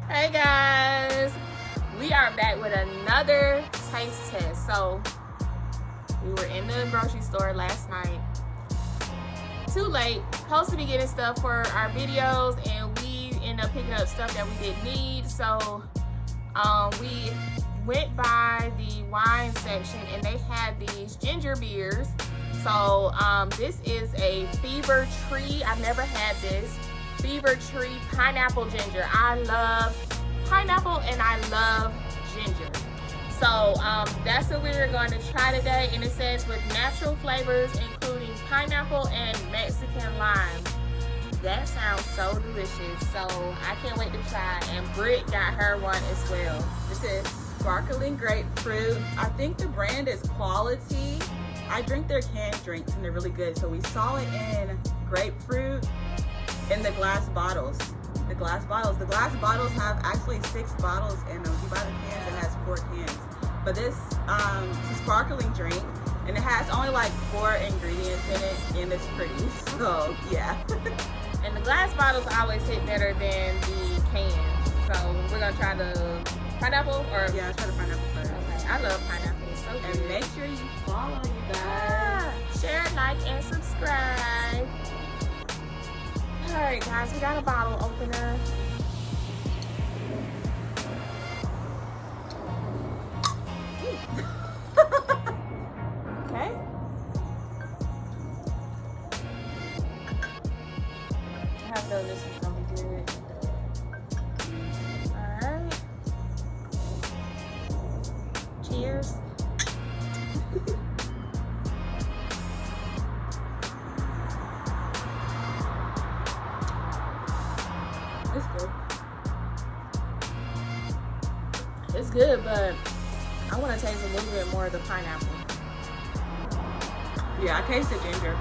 Hey guys, we are back with another taste test. So we were in the grocery store last night. Too late, supposed to be getting stuff for our videos, and we ended up picking up stuff that we didn't need. So we went by the wine section and they had these ginger beers. So this is a Fever Tree. I've never had this. Fever Tree pineapple ginger. I love pineapple and I love ginger. So that's what we're going to try today, and it says with natural flavors including pineapple and Mexican lime. That sounds so delicious. So I can't wait to try, and Britt got her one as well. This is sparkling grapefruit. I think the brand is Quality. I drink their canned drinks and they're really good. So we saw it in grapefruit in the glass bottles. The glass bottles have actually 6 bottles in them. If you buy the cans, it has 4 cans. But this is a sparkling drink, and it has only like 4 ingredients in it, and it's pretty. So yeah. And the glass bottles always hit better than the cans. So we're gonna try the pineapple, or Yeah, try the pineapple first. Okay. I love pineapple. It's so good. And make sure you follow, you guys. Share, like, and subscribe. Alright guys, we got a bottle opener. Okay. I have no, this is gonna be good. Alright. Cheers. It's good. It's good, but I want to taste a little bit more of the pineapple. Yeah, I taste the ginger.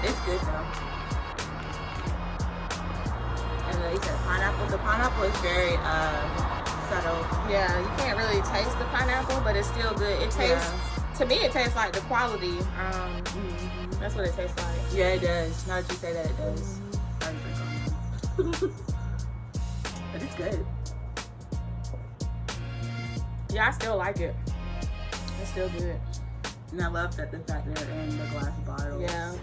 It's good though. And they said pineapple. The pineapple is very subtle. Yeah, you can't really taste the pineapple, but it's still good. It tastes, to me, it tastes like the Quality. That's what it tastes like. Yeah, it does. Now that you say that, it does. I already drink on it. But it's good. Yeah, I still like it. It's still good. And I love that the fact they're in the glass bottles. Yeah.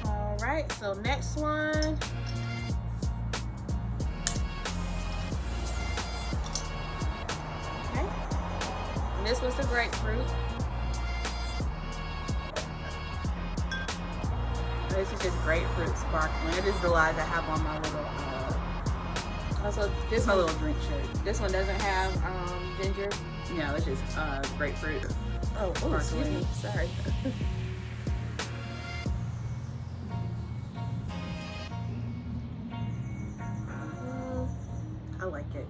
All right, so next one. Okay. And this was the grapefruit. This is just grapefruit sparkling. I just realized I have on my little Also, this my one, little drink shirt. this one doesn't have ginger. No, it's just grapefruit. Oh, excuse me. Sorry. I like it.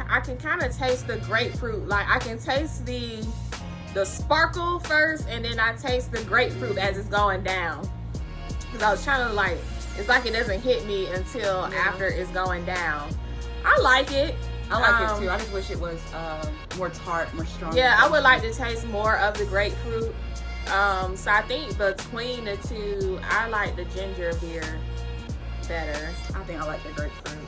I can kind of taste the grapefruit. Like I can taste the sparkle first, and then I taste the grapefruit as it's going down. Cause I was trying to like, it's like it doesn't hit me until after it's going down. I like it. I like it too. I just wish it was more tart, more strong. Yeah, I would like to taste more of the grapefruit. So I think between the two, I like the ginger beer better. I think I like the grapefruit.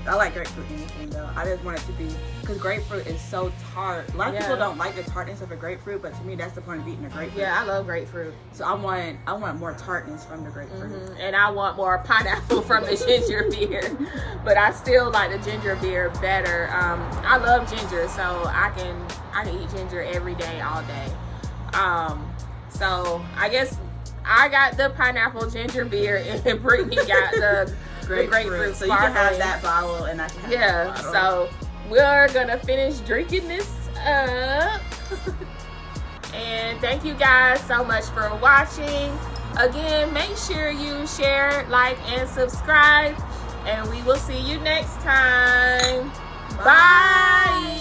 I like grapefruit anything though. I just want it to be, because grapefruit is so tart. A lot of people don't like the tartness of a grapefruit, but to me that's the point of eating a grapefruit. Yeah, I love grapefruit. So I want more tartness from the grapefruit. And I want more pineapple from the ginger beer. But I still like the ginger beer better. I love ginger, so I can eat ginger every day, all day. So I guess I got the pineapple ginger beer, and Brittany got the grapefruit. So you can have that bottle, and I can have that bottle. So we're gonna finish drinking this up. And thank you guys so much for watching. Again, make sure you share, like, and subscribe, and we will see you next time. Bye.